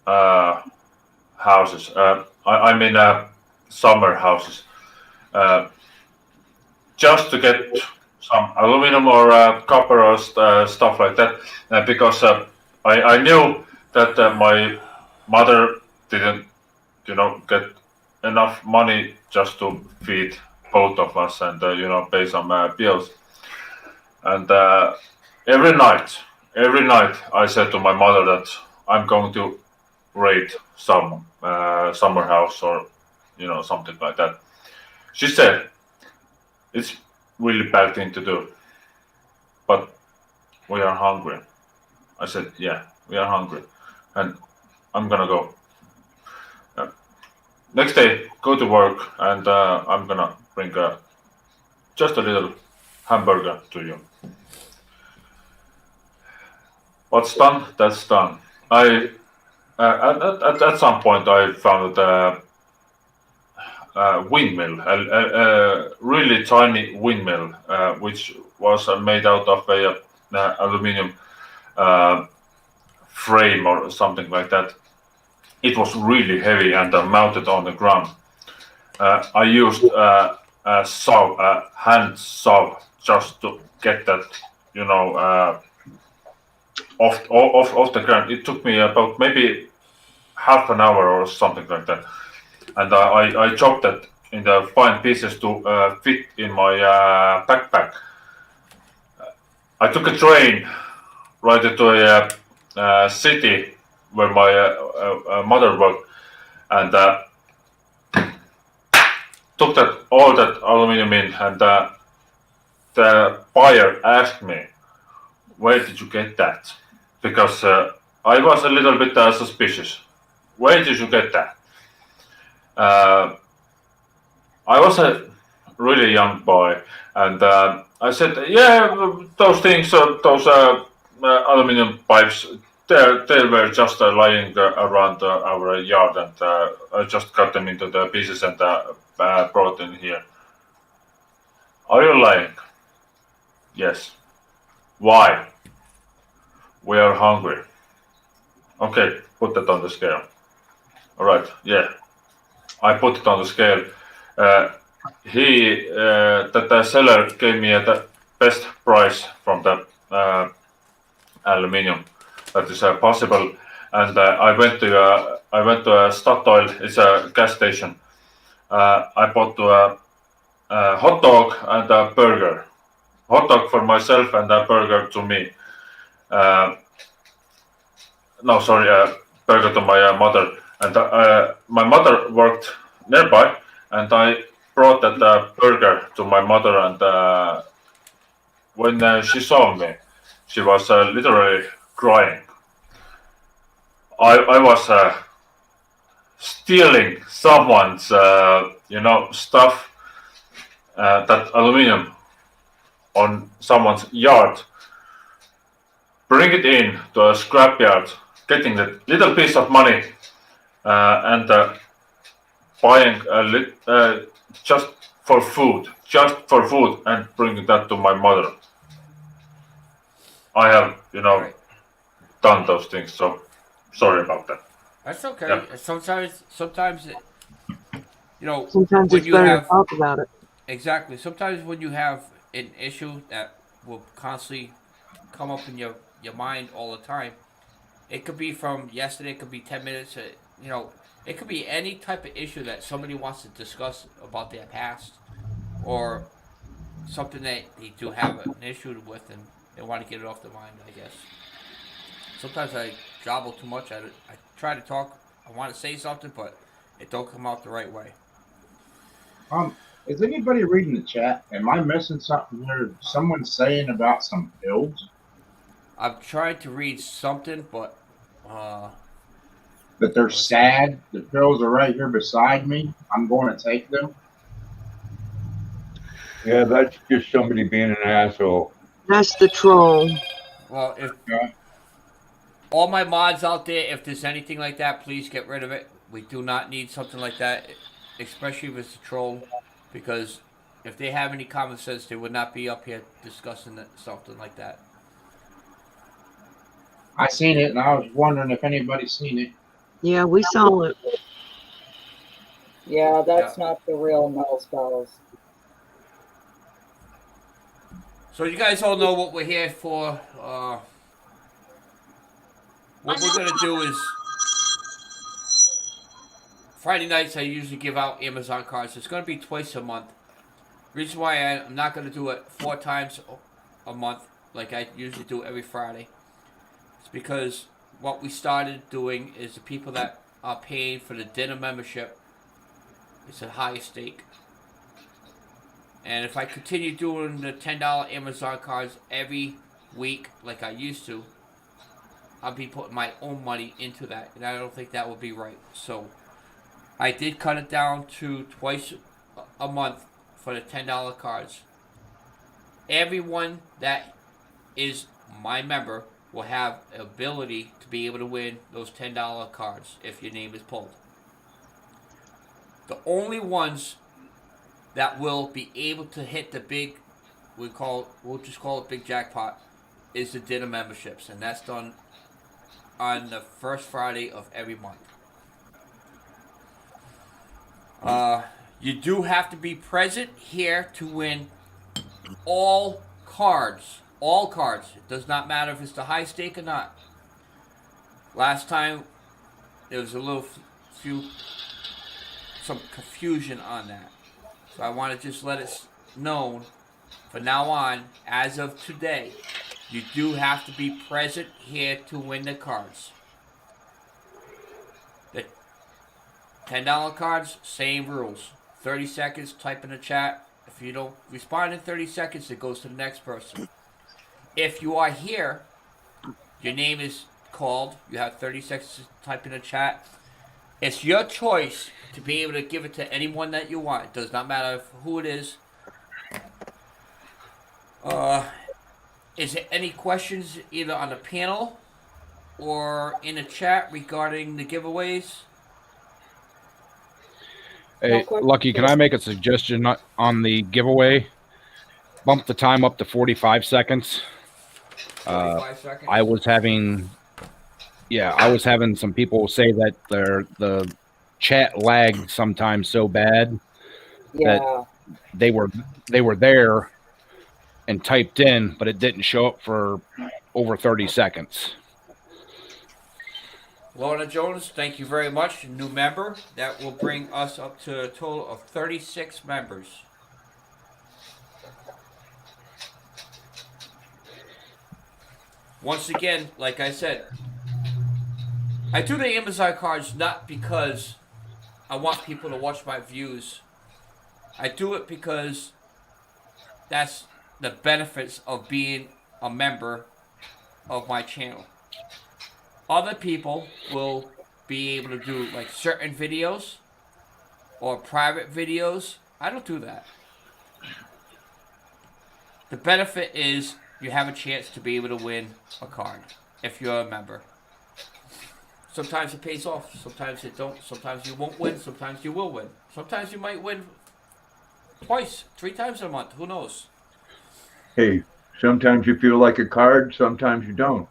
houses. I mean summer houses, just to get some aluminum or copper or stuff like that, because I knew that my mother didn't, you know, get enough money just to feed both of us and you know, pay some bills. And every night I said to my mother that I'm going to raid some summer house or, you know, something like that. She said, it's really bad thing to do, but we are hungry. I said, yeah, we are hungry, and I'm gonna go. Next day, go to work, and I'm gonna bring just a little hamburger to you. What's done, that's done. At some point I found a windmill, a really tiny windmill, which was made out of a aluminium frame or something like that. It was really heavy and mounted on the ground. I used a saw, a hand saw, just to get that, you know, off the ground. It took me about maybe half an hour or something like that. And I chopped it in the fine pieces to fit in my backpack. I took a train right into a city where my mother worked, and took that all that aluminum in, and the buyer asked me, "Where did you get that?" Because I was a little bit suspicious. Where did you get that? I was a really young boy, and I said, "Yeah, those things, those aluminum pipes, they were just lying around our yard, and I just cut them into the pieces and brought in here." Are you lying? Yes. Why? We are hungry. Okay, put that on the scale. All right. Yeah, I put it on the scale. The seller gave me the best price from the aluminium that is possible, and I went to a Statoil. It's a gas station. I bought a hot dog and a burger. Hot dog for myself and a burger to me. No, sorry, burger to my mother. And my mother worked nearby, and I brought that burger to my mother. And when she saw me, she was literally crying. I was stealing someone's, stuff, that aluminum on someone's yard, bring it in to a scrapyard, getting that little piece of money, and buying just for food, and bringing that to my mother. I have, done those things, so sorry about that. That's okay. Yeah. Sometimes, Sometimes when it's you better have to talk about it. exactly. Sometimes when you have an issue that will constantly come up in your mind all the time, it could be from yesterday. It could be 10 minutes. It could be any type of issue that somebody wants to discuss about their past, or something that they do have an issue with, and they want to get it off their mind. I guess. Sometimes I jobble too much at it. I try to talk. I want to say something, but it don't come out the right way. Is anybody reading the chat? Am I missing something here? Someone's saying about some pills I'm trying to read something, but that they're sad. The pills are right here beside me. I'm going to take them. Yeah, that's just somebody being an asshole. That's the troll. well, if all my mods out there, if there's anything like that, please get rid of it. We do not need something like that, especially if it's a troll, because if they have any common sense, they would not be up here discussing something like that. I seen it, and I was wondering if anybody's seen it. Yeah, we saw it. Yeah, that's not the real null spells. So you guys all know what we're here for. What we're gonna do is Friday nights I usually give out Amazon cards. It's gonna be twice a month. Reason why I'm not gonna do it 4 times a month like I usually do every Friday. It's because what we started doing is the people that are paying for the dinner membership, it's a higher stake. And if I continue doing the $10 Amazon cards every week like I used to, I'll be putting my own money into that, and I don't think that would be right. So I did cut it down to twice a month for the $10 cards. Everyone that is my member will have the ability to be able to win those $10 cards if your name is pulled. The only ones that will be able to hit the big, we'll just call it big jackpot, is the dinner memberships, and that's done on the first Friday of every month. You do have to be present here to win all cards. All cards. It does not matter if it's the high stake or not. Last time there was a little some confusion on that. So I want to just let it known from now on, as of today, you do have to be present here to win the cards. The $10 cards, same rules. 30 seconds, type in the chat. If you don't respond in 30 seconds, it goes to the next person. If you are here, your name is called. You have 30 seconds to type in the chat. It's your choice to be able to give it to anyone that you want. It does not matter who it is. Is there any questions either on the panel or in the chat regarding the giveaways? Hey, Lucky, can I make a suggestion on the giveaway? Bump the time up to 45 seconds. 45 seconds? I was having some people say that the chat lagged sometimes so bad that they were there and typed in, but it didn't show up for over 30 seconds. Lorna Jones, thank you very much. New member. That will bring us up to a total of 36 members. Once again, like I said, I do the Amazon cards not because I want people to watch my views. I do it because that's the benefits of being a member of my channel. Other people will be able to do like certain videos or private videos. I don't do that. The benefit is you have a chance to be able to win a card if you're a member. Sometimes it pays off, sometimes it don't. Sometimes you won't win, sometimes you will win. Sometimes you might win twice, 3 times a month, who knows? Hey, sometimes you feel like a card, sometimes you don't.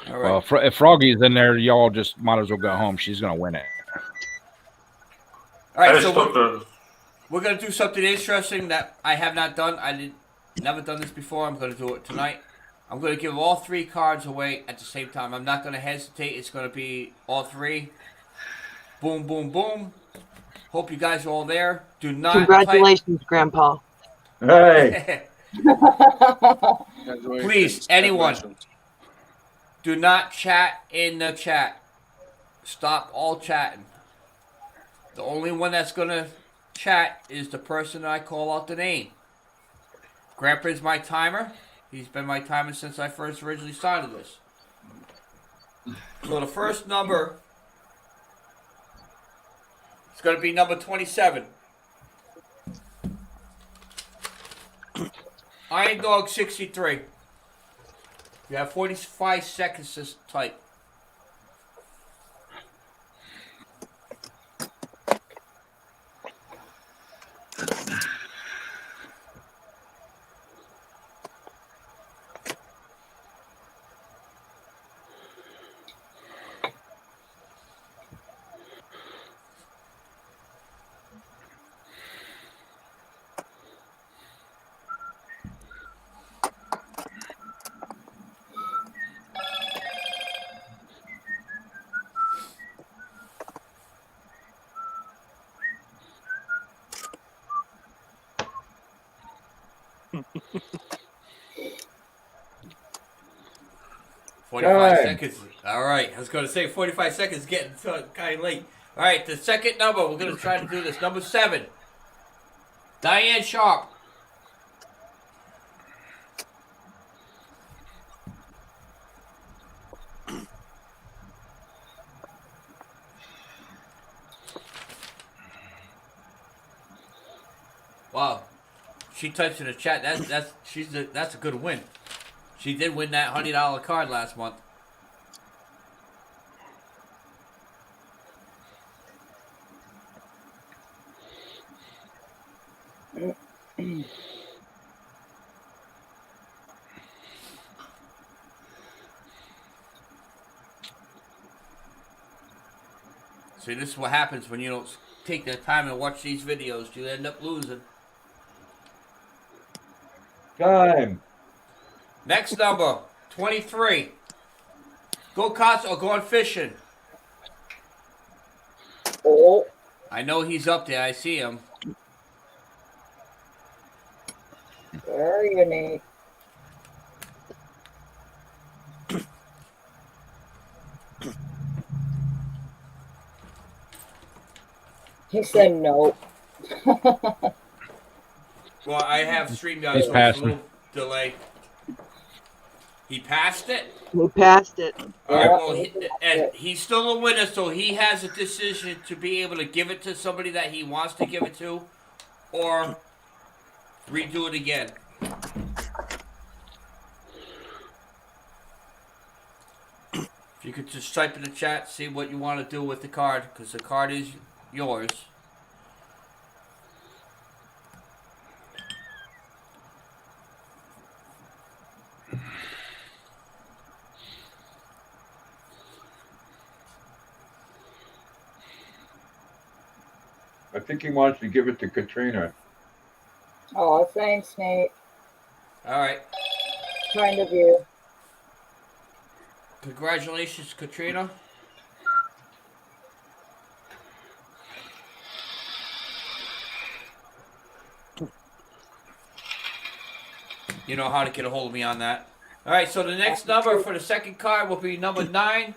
All right. Well, if Froggy's in there, y'all just might as well go home. She's going to win it. All right, so we're going to do something interesting that I have not done. Never done this before. I'm going to do it tonight. I'm going to give all 3 cards away at the same time. I'm not going to hesitate. It's going to be all 3. Boom, boom, boom. Hope you guys are all there. Do not Congratulations, Grandpa. Hey. Please, anyone, do not chat in the chat. Stop all chatting. The only one that's going to chat is the person that I call out the name. Grandpa's my timer. He's been my timer since I first originally started this. So the first number is going to be number 27. Iron Dog 63. You have 45 seconds to type. Seconds. All right. I was going to say 45 seconds getting kind of late. All right. The second number, we're going to try to do this. Number 7. Diane Sharp. Wow. She types in the chat. That's a good win. She did win that $100 card last month. See, this is what happens when you don't take the time to watch these videos. You end up losing. Time. Next number, 23. Go-karts or going fishing? Oh, I know he's up there. I see him. where are you, Nate? He said no. Well, I have StreamYard, He's so it's a passing. little delay. He passed it? We passed it. All right, Yeah, well, he passed and it. he's still a winner, so he has a decision to be able to give it to somebody that he wants to give it to, or redo it again. If you could just type in the chat, see what you want to do with the card, because the card is yours. I think he wants to give it to Katrina. Oh, thanks, Nate. All right. Kind of you. Congratulations, Katrina. You know how to get a hold of me on that. All right, so the next number for the second card will be number 9,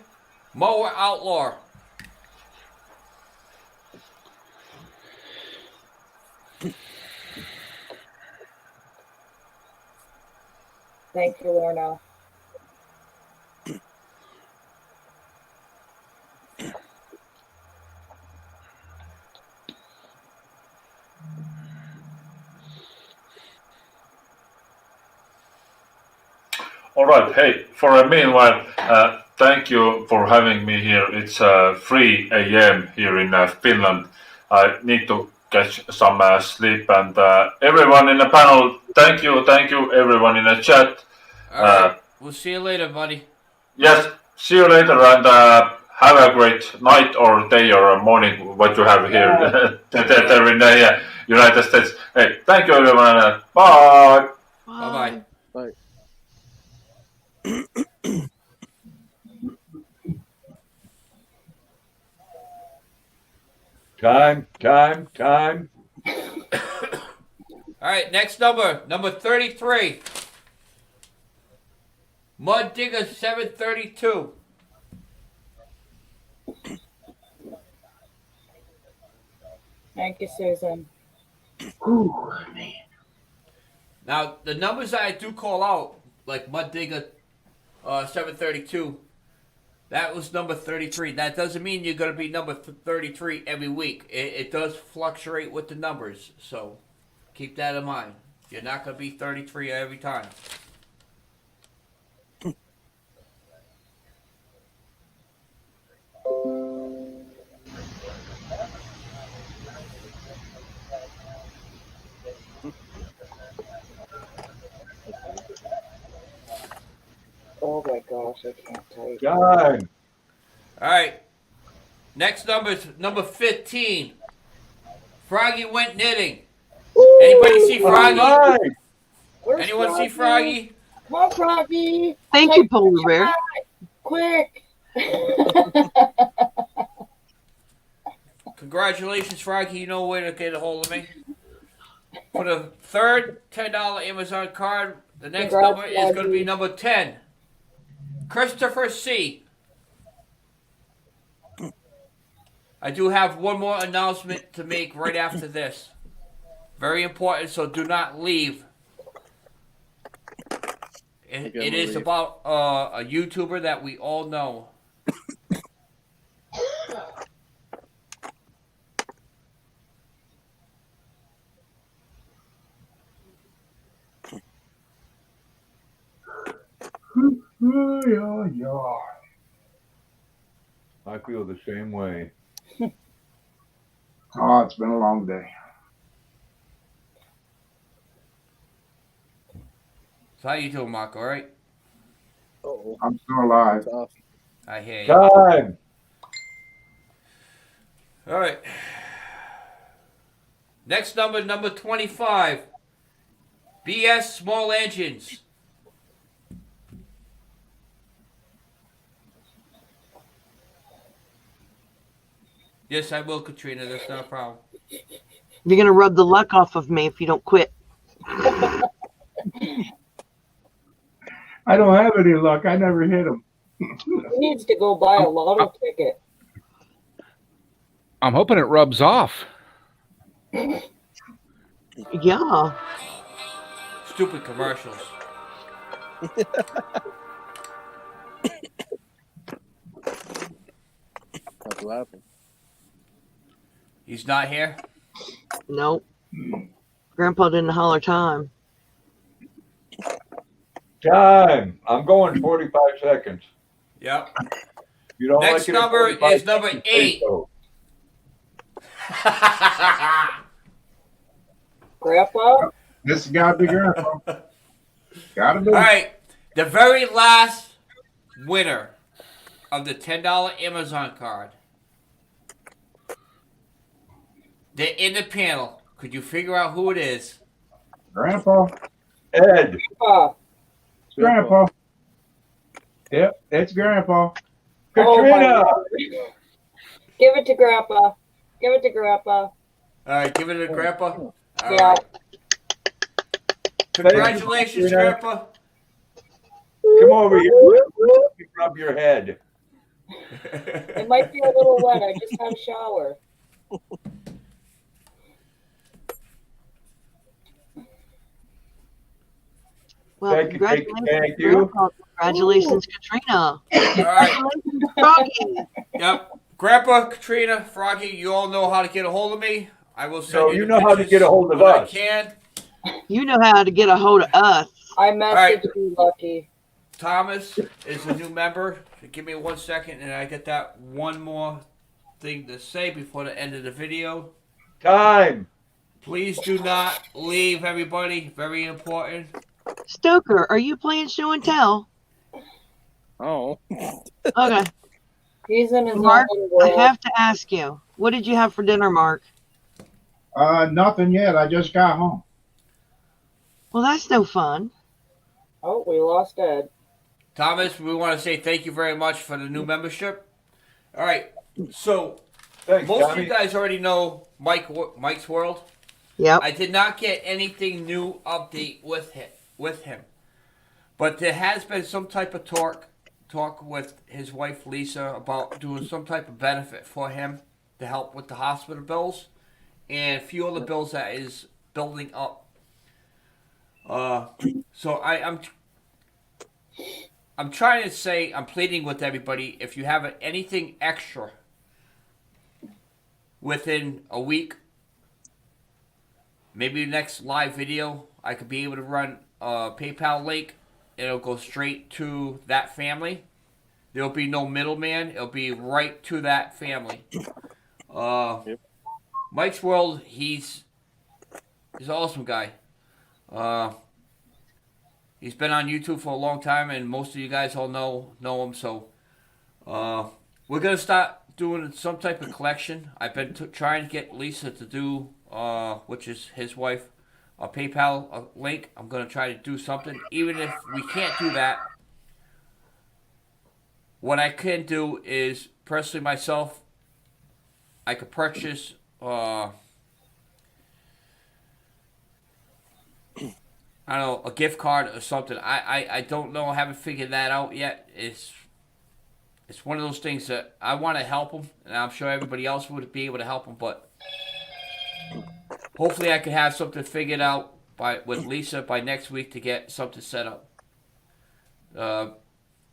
Mower Outlaw. Thank you, Lorna. All right. Hey, for a meanwhile, thank you for having me here. It's 3 a.m. here in Finland. I need to catch some sleep. And everyone in the panel, thank you, everyone in the chat. All right, we'll see you later, buddy. Yes, see you later, and have a great night or day or morning, what you have here there in the United States. Hey, thank you, everyone. Bye. Bye-bye. Bye. Time. All right, next number 33. Mud Digger 732. Thank you, Susan. Ooh, man. Now, the numbers that I do call out, like Mud Digger 732, that was number 33. That doesn't mean you're going to be number 33 every week. It does fluctuate with the numbers, so keep that in mind. You're not going to be 33 every time. Oh my gosh, I can't type. Time. All right. Next number is number 15. Froggy went knitting. Ooh, Anybody see Froggy? Right. where's Anyone see Froggy? Come on, Froggy. Thank Type you, Polar in the Bear. chat. Quick. Congratulations, Froggy. You know where to get a hold of me. For the third $10 Amazon card, the next Congrats, number is going to be Froggy. number 10. Christopher C. I do have one more announcement to make right after this. Very important, so do not leave. It is about a YouTuber that we all know. I feel the same way. Oh, it's been a long day. So how you doing, Mark? All right? I'm still alive. I hear you. Time. All right. Next number 25. BS Small Engines. Yes, I will, Katrina. That's not a problem. You're gonna rub the luck off of me if you don't quit. I don't have any luck. I never hit him. He needs to go buy a lotto ticket. I'm hoping it rubs off. Yeah. Stupid commercials. That's what happened. He's not here? Nope. Grandpa didn't holler time. Time. I'm going 45 seconds. Yep. You don't Next like it at number 45 is number seconds, say 8. so. Grandpa? This has got to be Grandpa. Gotta be. All right. The very last winner of the $10 Amazon card. They're in the panel. Could you figure out who it is? Grandpa. Ed. Grandpa. Grandpa. Yep, it's Grandpa. Katrina. Oh, give it to Grandpa. Give it to Grandpa. All right, give it to Grandpa. All Yeah. right. Congratulations, Grandpa. Come over here. Let me rub your head. It might be a little wet. I just had a shower. Well, Thank you, congratulations, thank you. Grandpa. Congratulations, Katrina. All right. Congratulations, Froggy. Yep. Grandpa, Katrina, Froggy, you all know how to get a hold of me. I will send No, you you the know how to pictures get a hold of when I us. can. You know how to get a hold of us. I right. messaged you, Lucky. Thomas is a new member. Give me 1 second, and I get that one more thing to say before the end of the video. Time. Please do not leave, everybody. Very important. Stoker, are you playing show and tell? Oh. Okay. He's in his Mark, own little I world. have to ask you, what did you have for dinner, Mark? Nothing yet. I just got home. Well, that's no fun. Oh, we lost Ed. Thomas, we want to say thank you very much for the new membership. All right. So, Thanks, most Tommy. of you guys already know Mike's World. Yep. I did not get anything new update with him. But there has been some type of talk with his wife Lisa about doing some type of benefit for him to help with the hospital bills and a few other bills that is building up. So I'm trying to say, I'm pleading with everybody, if you have anything extra within a week, maybe next live video, I could be able to run a PayPal link. It'll go straight to that family. There'll be no middleman. It'll be right to that family. Mike's World, he's an awesome guy. He's been on YouTube for a long time, and most of you guys all know him. So we're gonna start doing some type of collection. I've been trying to get Lisa to do, which is his wife, a PayPal link. I'm gonna try to do something, even if we can't do that. What I can do is personally myself, I could purchase. I don't know, a gift card or something. I don't know. I haven't figured that out yet. It's one of those things that I want to help him, and I'm sure everybody else would be able to help him. But hopefully, I can have something figured out with Lisa by next week to get something set up.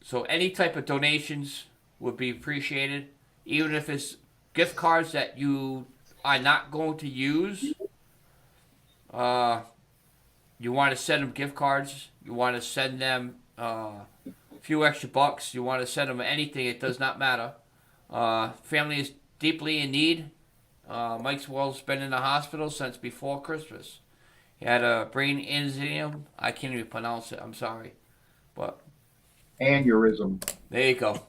So any type of donations would be appreciated, even if it's gift cards that you are not going to use. You want to send them gift cards. You want to send them a few extra bucks. You want to send them anything. It does not matter. Family is deeply in need. Mike's World's been in the hospital since before Christmas. He had a brain aneurysm. I can't even pronounce it. I'm sorry. But Aneurysm. there you go.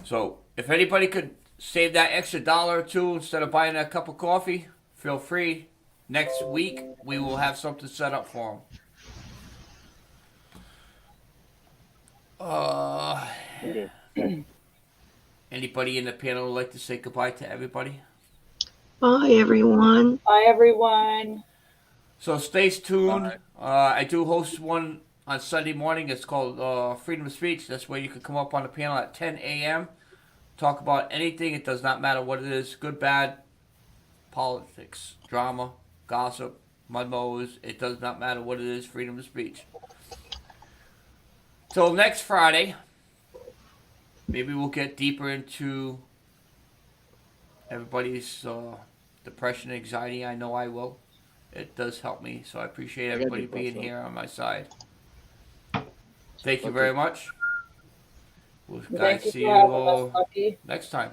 So if anybody could save that extra $1 or $2 instead of buying a cup of coffee, feel free. Next week, we will have something set up for him. Anybody in the panel would like to say goodbye to everybody? Bye, everyone. Bye, everyone. So stay tuned. I do host one on Sunday morning. It's called Freedom of Speech. That's where you can come up on the panel at 10 a.m. Talk about anything. It does not matter what it is, good, bad, politics, drama, gossip, mud mowers. It does not matter what it is. Freedom of speech. Till next Friday, maybe we'll get deeper into everybody's depression, anxiety. I know I will. It does help me, so I appreciate everybody being here on my side. Thank you very much. We'll guys Thank you see for you having us, Lucky. next time.